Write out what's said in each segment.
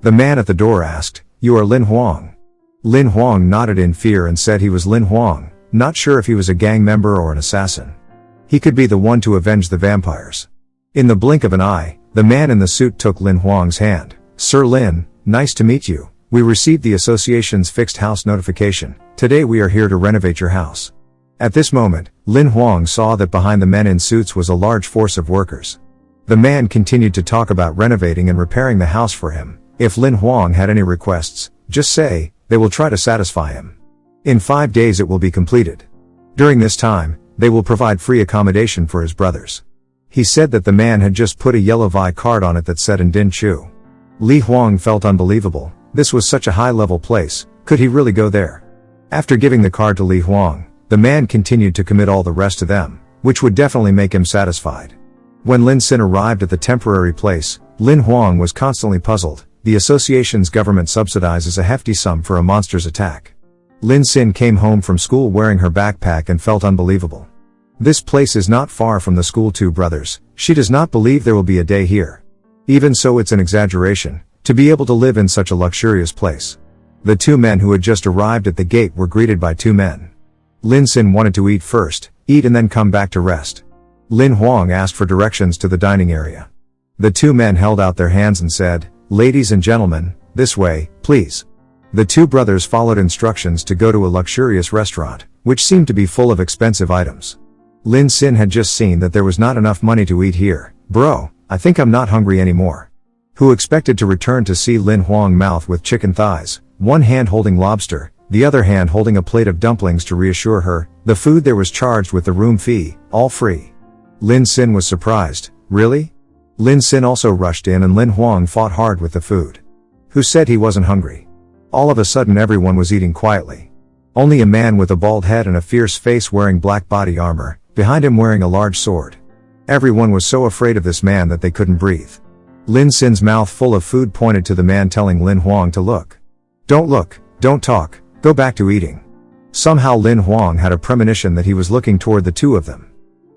The man at the door asked, "You are Lin Huang?" Lin Huang nodded in fear and said he was Lin Huang, not sure if he was a gang member or an assassin. He could be the one to avenge the vampires. In the blink of an eye, the man in the suit took Lin Huang's hand. "Sir Lin, nice to meet you. We received the association's fixed house notification. Today we are here to renovate your house." At this moment, Lin Huang saw that behind the men in suits was a large force of workers. The man continued to talk about renovating and repairing the house for him. If Lin Huang had any requests, just say, they will try to satisfy him. In 5 days it will be completed. During this time, they will provide free accommodation for his brothers. He said that the man had just put a yellow Vi card on it that said and didn't chew. Li Huang felt unbelievable. This was such a high-level place, could he really go there? After giving the card to Li Huang, the man continued to commit all the rest to them, which would definitely make him satisfied. When Lin Xin arrived at the temporary place, Lin Huang was constantly puzzled. The association's government subsidizes a hefty sum for a monster's attack. Lin Xin came home from school wearing her backpack and felt unbelievable. This place is not far from the school two brothers. She does not believe there will be a day here. Even so, it's an exaggeration, to be able to live in such a luxurious place. The two men who had just arrived at the gate were greeted by two men. Lin Xin wanted to eat first, eat and then come back to rest. Lin Huang asked for directions to the dining area. The two men held out their hands and said, "Ladies and gentlemen, this way, please." The two brothers followed instructions to go to a luxurious restaurant, which seemed to be full of expensive items. Lin Xin had just seen that there was not enough money to eat here. "Bro, I think I'm not hungry anymore." Who expected to return to see Lin Huang mouth with chicken thighs, one hand holding lobster, the other hand holding a plate of dumplings to reassure her, the food there was charged with the room fee, all free. Lin Xin was surprised. Really? Lin Xin also rushed in and Lin Huang fought hard with the food. Who said he wasn't hungry? All of a sudden everyone was eating quietly. Only a man with a bald head and a fierce face wearing black body armor, behind him wearing a large sword. Everyone was so afraid of this man that they couldn't breathe. Lin Xin's mouth full of food pointed to the man, telling Lin Huang to look. "Don't look, don't talk, go back to eating." Somehow Lin Huang had a premonition that he was looking toward the two of them.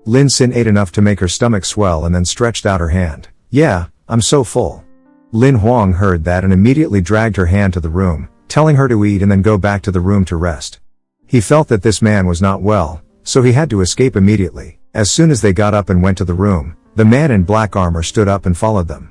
Lin Xin ate enough to make her stomach swell and then stretched out her hand. "Yeah, I'm so full." Lin Huang heard that and immediately dragged her hand to the room, telling her to eat and then go back to the room to rest. He felt that this man was not well, so he had to escape immediately. As soon as they got up and went to the room, the man in black armor stood up and followed them.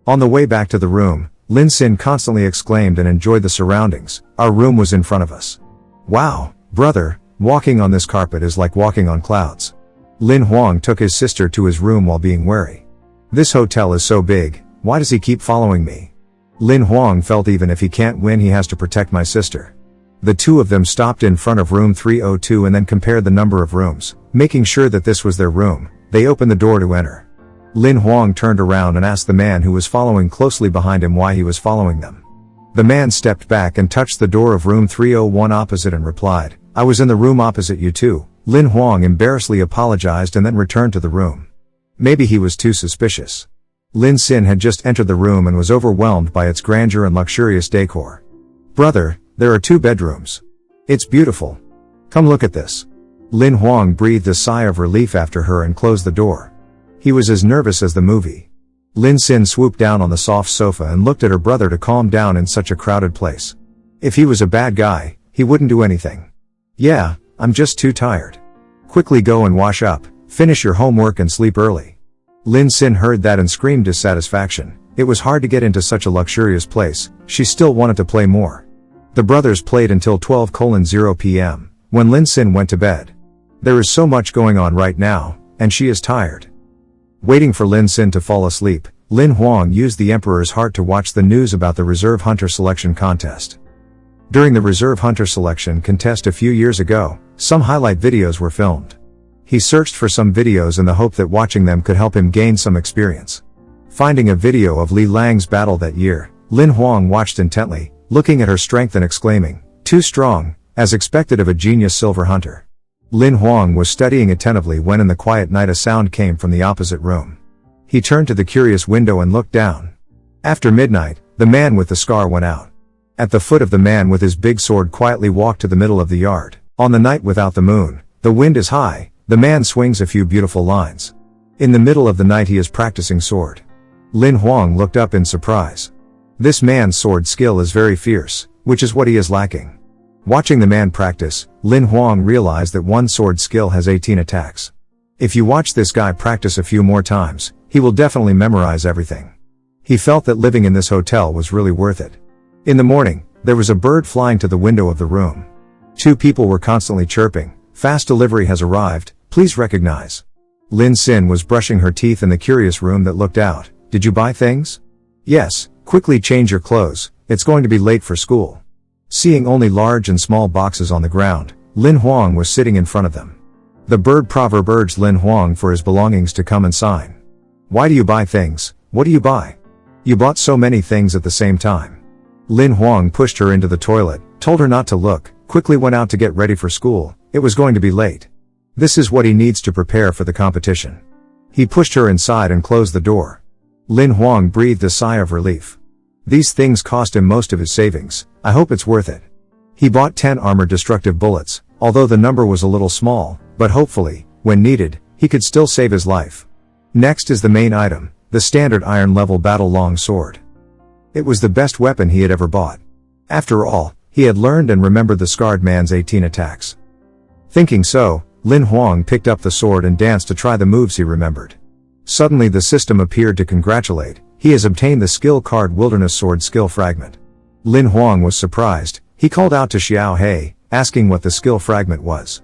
On the way back to the room, Lin Xin constantly exclaimed and enjoyed the surroundings. "Our room was in front of us. Wow, brother, walking on this carpet is like walking on clouds." Lin Huang took his sister to his room while being wary. "This hotel is so big, why does he keep following me?" Lin Huang felt even if he can't win, he has to protect my sister. The two of them stopped in front of room 302 and then compared the number of rooms, making sure that this was their room. They opened the door to enter. Lin Huang turned around and asked the man who was following closely behind him why he was following them. The man stepped back and touched the door of room 301 opposite and replied, "I was in the room opposite you too." Lin Huang embarrassedly apologized and then returned to the room. Maybe he was too suspicious. Lin Xin had just entered the room and was overwhelmed by its grandeur and luxurious decor. "Brother, there are 2 bedrooms. It's beautiful. Come look at this." Lin Huang breathed a sigh of relief after her and closed the door. He was as nervous as the movie. Lin Xin swooped down on the soft sofa and looked at her brother to calm down in such a crowded place. If he was a bad guy, he wouldn't do anything. "Yeah, I'm just too tired. Quickly go and wash up, finish your homework and sleep early." Lin Xin heard that and screamed dissatisfaction. It was hard to get into such a luxurious place. She still wanted to play more. The brothers played until 12:0 p.m. when Lin Xin went to bed. There is so much going on right now, and she is tired. Waiting for Lin Xin to fall asleep, Lin Huang used the Emperor's heart to watch the news about the Reserve Hunter Selection Contest. During the Reserve Hunter Selection Contest a few years ago, some highlight videos were filmed. He searched for some videos in the hope that watching them could help him gain some experience. Finding a video of Li Lang's battle that year, Lin Huang watched intently, looking at her strength and exclaiming, "Too strong," as expected of a genius silver hunter. Lin Huang was studying attentively when in the quiet night a sound came from the opposite room. He turned to the curious window and looked down. After midnight, the man with the scar went out. At the foot of the man with his big sword quietly walked to the middle of the yard. On the night without the moon, the wind is high, the man swings a few beautiful lines. In the middle of the night he is practicing sword. Lin Huang looked up in surprise. This man's sword skill is very fierce, which is what he is lacking. Watching the man practice, Lin Huang realized that one sword skill has 18 attacks. If you watch this guy practice a few more times, he will definitely memorize everything. He felt that living in this hotel was really worth it. In the morning, there was a bird flying to the window of the room. Two people were constantly chirping, "Fast delivery has arrived, please recognize." Lin Xin was brushing her teeth in the curious room that looked out. "Did you buy things?" "Yes, quickly change your clothes, it's going to be late for school." Seeing only large and small boxes on the ground, Lin Huang was sitting in front of them. The bird proverb urged Lin Huang for his belongings to come and sign. "Why do you buy things? What do you buy? You bought so many things at the same time." Lin Huang pushed her into the toilet, told her not to look, quickly went out to get ready for school. It was going to be late. This is what he needs to prepare for the competition. He pushed her inside and closed the door. Lin Huang breathed a sigh of relief. These things cost him most of his savings. I hope it's worth it. He bought 10 armor-destructive bullets, although the number was a little small, but hopefully, when needed, he could still save his life. Next is the main item, the standard iron-level battle long sword. It was the best weapon he had ever bought. After all, he had learned and remembered the scarred man's 18 attacks. Thinking so, Lin Huang picked up the sword and danced to try the moves he remembered. Suddenly the system appeared to congratulate. He has obtained the skill card Wilderness Sword Skill Fragment. Lin Huang was surprised. He called out to Xiao He, asking what the skill fragment was.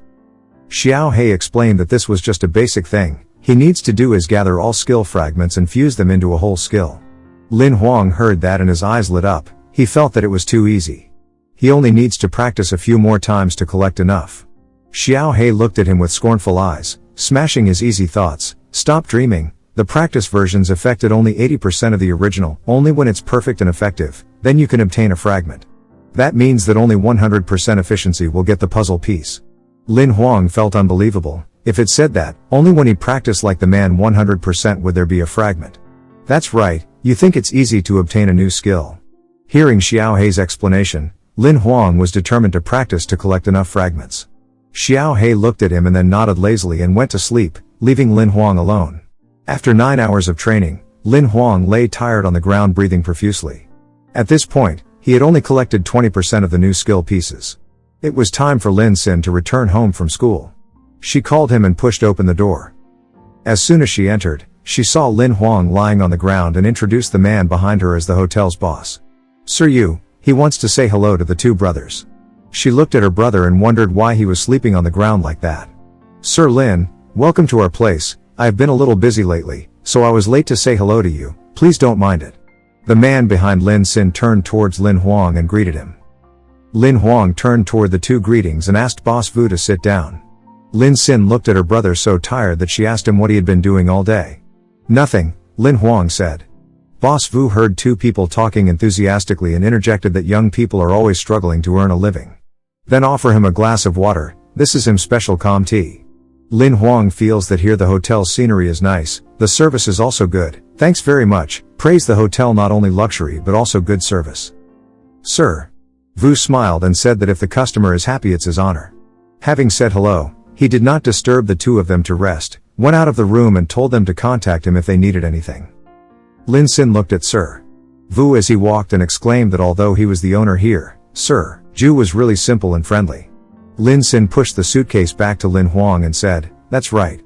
Xiao He explained that this was just a basic thing. He needs to do is gather all skill fragments and fuse them into a whole skill. Lin Huang heard that and his eyes lit up. He felt that it was too easy. He only needs to practice a few more times to collect enough. Xiao He looked at him with scornful eyes, smashing his easy thoughts. Stop dreaming. The practice versions affected only 80% of the original. Only when it's perfect and effective, then you can obtain a fragment. That means that only 100% efficiency will get the puzzle piece. Lin Huang felt unbelievable. If it said that, only when he practiced like the man 100% would there be a fragment. That's right, you think it's easy to obtain a new skill. Hearing Xiao He's explanation, Lin Huang was determined to practice to collect enough fragments. Xiao He looked at him and then nodded lazily and went to sleep, leaving Lin Huang alone. After 9 hours of training, Lin Huang lay tired on the ground breathing profusely. At this point, he had only collected 20% of the new skill pieces. It was time for Lin Xin to return home from school. She called him and pushed open the door. As soon as she entered, she saw Lin Huang lying on the ground and introduced the man behind her as the hotel's boss. "Sir Yu, he wants to say hello to the two brothers." She looked at her brother and wondered why he was sleeping on the ground like that. "Sir Lin, welcome to our place. I have been a little busy lately, so I was late to say hello to you. Please don't mind it." The man behind Lin Xin turned towards Lin Huang and greeted him. Lin Huang turned toward the two greetings and asked Boss Vu to sit down. Lin Xin looked at her brother so tired that she asked him what he had been doing all day. "Nothing," Lin Huang said. Boss Vu heard two people talking enthusiastically and interjected that young people are always struggling to earn a living. Then offer him a glass of water. This is him special calm tea. Lin Huang feels that here the hotel's scenery is nice, the service is also good. Thanks very much, praised the hotel not only luxury but also good service. "Sir." Vu smiled and said that if the customer is happy it's his honor. Having said hello, he did not disturb the two of them to rest, went out of the room and told them to contact him if they needed anything. Lin Xin looked at Sir Vu as he walked and exclaimed that although he was the owner here, Sir Ju was really simple and friendly. Lin Xin pushed the suitcase back to Lin Huang and said, "That's right.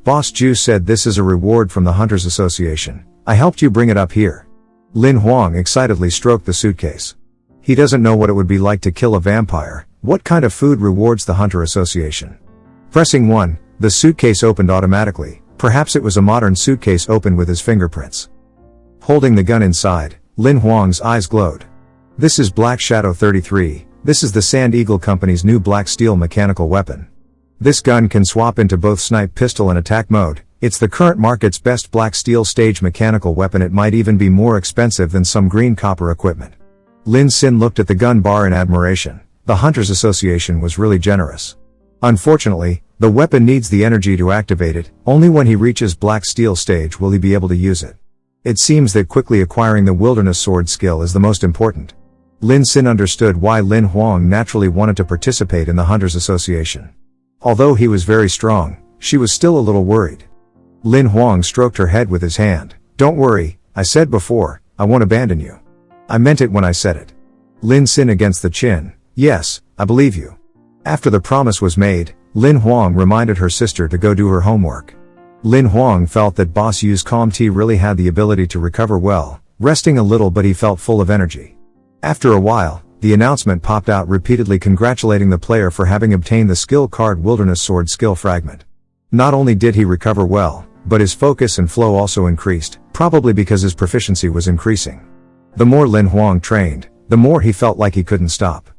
Boss Ju said this is a reward from the Hunters Association. I helped you bring it up here." Lin Huang excitedly stroked the suitcase. He doesn't know what it would be like to kill a vampire. What kind of food rewards the Hunter Association? Pressing 1, the suitcase opened automatically. Perhaps it was a modern suitcase opened with his fingerprints. Holding the gun inside, Lin Huang's eyes glowed. "This is Black Shadow 33. This is the Sand Eagle Company's new black steel mechanical weapon. This gun can swap into both snipe pistol and attack mode. It's the current market's best black steel stage mechanical weapon. It might even be more expensive than some green copper equipment." Lin Xin looked at the gun bar in admiration. The Hunters Association was really generous. Unfortunately, the weapon needs the energy to activate it. Only when he reaches black steel stage will he be able to use it. It seems that quickly acquiring the wilderness sword skill is the most important. Lin Xin understood why Lin Huang naturally wanted to participate in the Hunters Association. Although he was very strong, she was still a little worried. Lin Huang stroked her head with his hand. "Don't worry, I said before, I won't abandon you. I meant it when I said it. Lin Xin against the chin. Yes, I believe you. After the promise was made, Lin Huang reminded her sister to go do her homework. Lin Huang felt that Boss Yu's calm tea really had the ability to recover well, resting a little, but he felt full of energy. After a while, the announcement popped out repeatedly congratulating the player for having obtained the skill card Wilderness Sword skill fragment. Not only did he recover well, but his focus and flow also increased, probably because his proficiency was increasing. The more Lin Huang trained, the more he felt like he couldn't stop.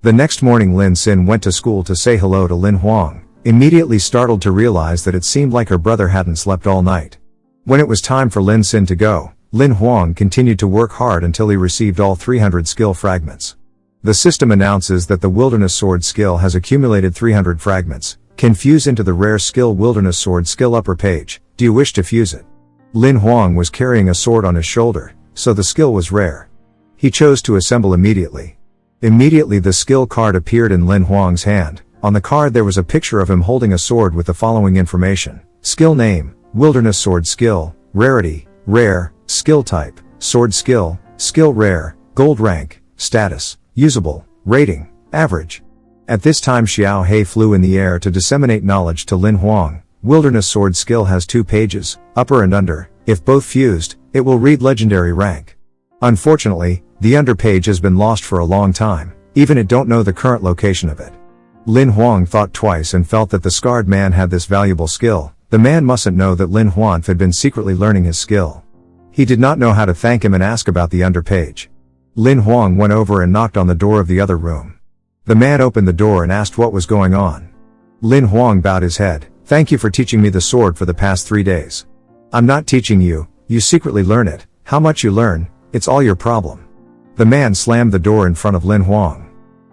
The next morning Lin Xin went to school to say hello to Lin Huang, immediately startled to realize that it seemed like her brother hadn't slept all night. When it was time for Lin Xin to go, Lin Huang continued to work hard until he received all 300 skill fragments. The system announces that the Wilderness Sword skill has accumulated 300 fragments, can fuse into the rare skill Wilderness Sword skill upper page. Do you wish to fuse it? Lin Huang was carrying a sword on his shoulder, so the skill was rare. He chose to assemble immediately. Immediately the skill card appeared in Lin Huang's hand. On the card there was a picture of him holding a sword with the following information. Skill name, Wilderness Sword skill, rarity, rare, skill type, sword skill, skill rare, gold rank, status, usable, rating, average. At this time Xiao He flew in the air to disseminate knowledge to Lin Huang. Wilderness Sword skill has 2 pages, upper and under. If both fused, it will read legendary rank. Unfortunately, the under page has been lost for a long time, even it don't know the current location of it. Lin Huang thought twice and felt that the scarred man had this valuable skill. The man mustn't know that Lin Huang had been secretly learning his skill. He did not know how to thank him and ask about the under page. Lin Huang went over and knocked on the door of the other room. The man opened the door and asked what was going on. Lin Huang bowed his head. Thank you for teaching me the sword for the past 3 days. I'm not teaching you, you secretly learn it. How much you learn, it's all your problem. The man slammed the door in front of Lin Huang.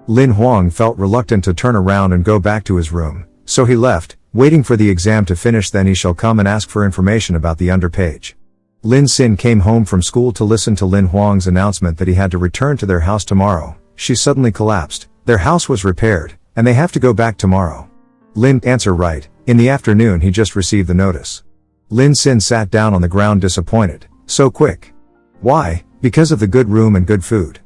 Lin Huang felt reluctant to turn around and go back to his room, so he left, waiting for the exam to finish, then he shall come and ask for information about the under page. Lin Xin came home from school to listen to Lin Huang's announcement that he had to return to their house tomorrow. She suddenly collapsed. Their house was repaired, and they have to go back tomorrow. Lin answer right. In the afternoon he just received the notice. Lin Xin sat down on the ground disappointed. So quick. Why? Because of the good room and good food.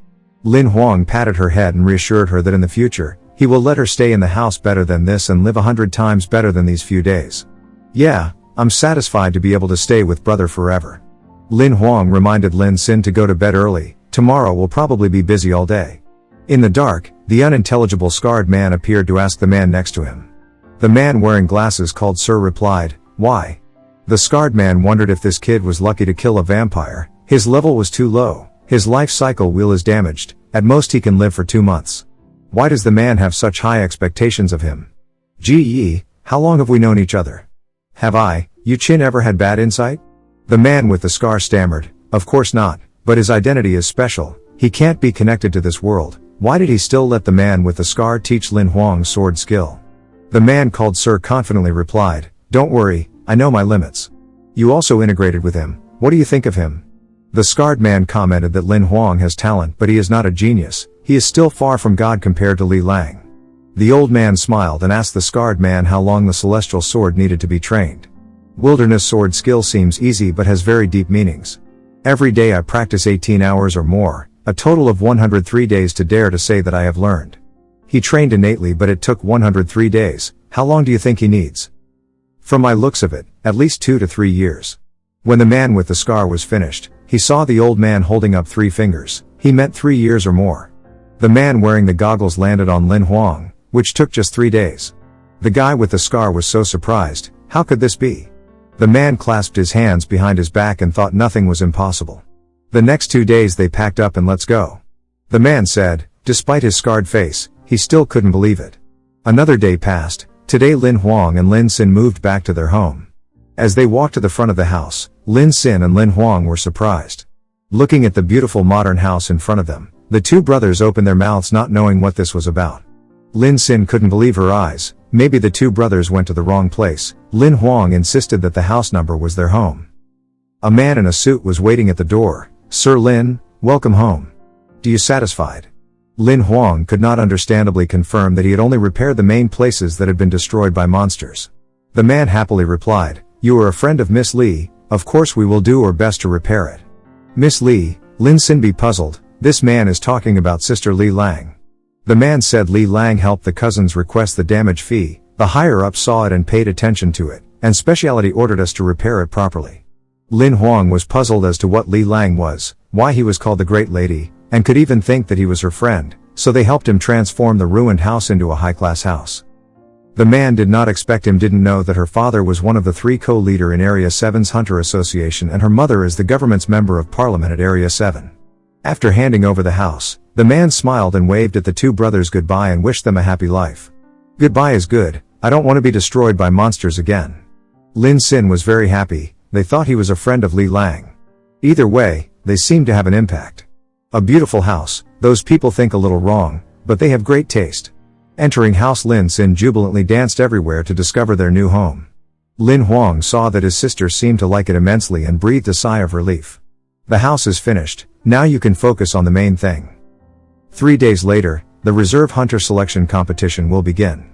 Lin Huang patted her head and reassured her that in the future, he will let her stay in the house better than this and live 100 times better than these few days. Yeah, I'm satisfied to be able to stay with brother forever. Lin Huang reminded Lin Xin to go to bed early. Tomorrow will probably be busy all day. In the dark, the unintelligible scarred man appeared to ask the man next to him. The man wearing glasses called Sir replied, why? The scarred man wondered if this kid was lucky to kill a vampire. His level was too low. His life cycle wheel is damaged. At most he can live for 2 months. Why does the man have such high expectations of him? Gee, how long have we known each other? Have I, Yu Qin, ever had bad insight? The man with the scar stammered, of course not, but his identity is special. He can't be connected to this world. Why did he still let the man with the scar teach Lin Huang's sword skill? The man called Sir confidently replied, don't worry, I know my limits. You also integrated with him. What do you think of him? The scarred man commented that Lin Huang has talent, but he is not a genius. He is still far from God compared to Li Lang. The old man smiled and asked the scarred man how long the celestial sword needed to be trained. Wilderness sword skill seems easy but has very deep meanings. Every day I practice 18 hours or more, a total of 103 days to dare to say that I have learned. He trained innately, but it took 103 days. How long do you think he needs? From my looks of it, at least 2 to 3 years. When the man with the scar was finished, he saw the old man holding up 3 fingers. He meant 3 years or more. The man wearing the goggles landed on Lin Huang, which took just 3 days. The guy with the scar was so surprised. How could this be? The man clasped his hands behind his back and thought nothing was impossible. The next 2 days they packed up and let's go. The man said, despite his scarred face, he still couldn't believe it. Another day passed. Today Lin Huang and Lin Xin moved back to their home. As they walked to the front of the house, Lin Xin and Lin Huang were surprised. Looking at the beautiful modern house in front of them, the 2 brothers opened their mouths not knowing what this was about. Lin Xin couldn't believe her eyes. Maybe the 2 brothers went to the wrong place. Lin Huang insisted that the house number was their home. A man in a suit was waiting at the door. Sir Lin, welcome home. Do you satisfied? Lin Huang could not understandably confirm that he had only repaired the main places that had been destroyed by monsters. The man happily replied, you are a friend of Miss Li, of course we will do our best to repair it. Miss Li, Lin Xin be puzzled, This man is talking about Sister Li Lang. The man said Li Lang helped the cousins request the damage fee, the higher-up saw it and paid attention to it, and speciality ordered us to repair it properly. Lin Huang was puzzled as to what Li Lang was, why he was called the Great Lady, and could even think that he was her friend, so they helped him transform the ruined house into a high-class house. The man did not expect him didn't know that her father was one of the 3 co-leader in Area 7's Hunter Association and her mother is the government's member of parliament at Area 7. After handing over the house, the man smiled and waved at the 2 brothers goodbye and wished them a happy life. Goodbye is good, I don't want to be destroyed by monsters again. Lin Xin was very happy, they thought he was a friend of Li Lang. Either way, they seemed to have an impact. A beautiful house, those people think a little wrong, but they have great taste. Entering house, Lin Xin jubilantly danced everywhere to discover their new home. Lin Huang saw that his sister seemed to like it immensely and breathed a sigh of relief. The house is finished, now you can focus on the main thing. 3 days later, the reserve hunter selection competition will begin.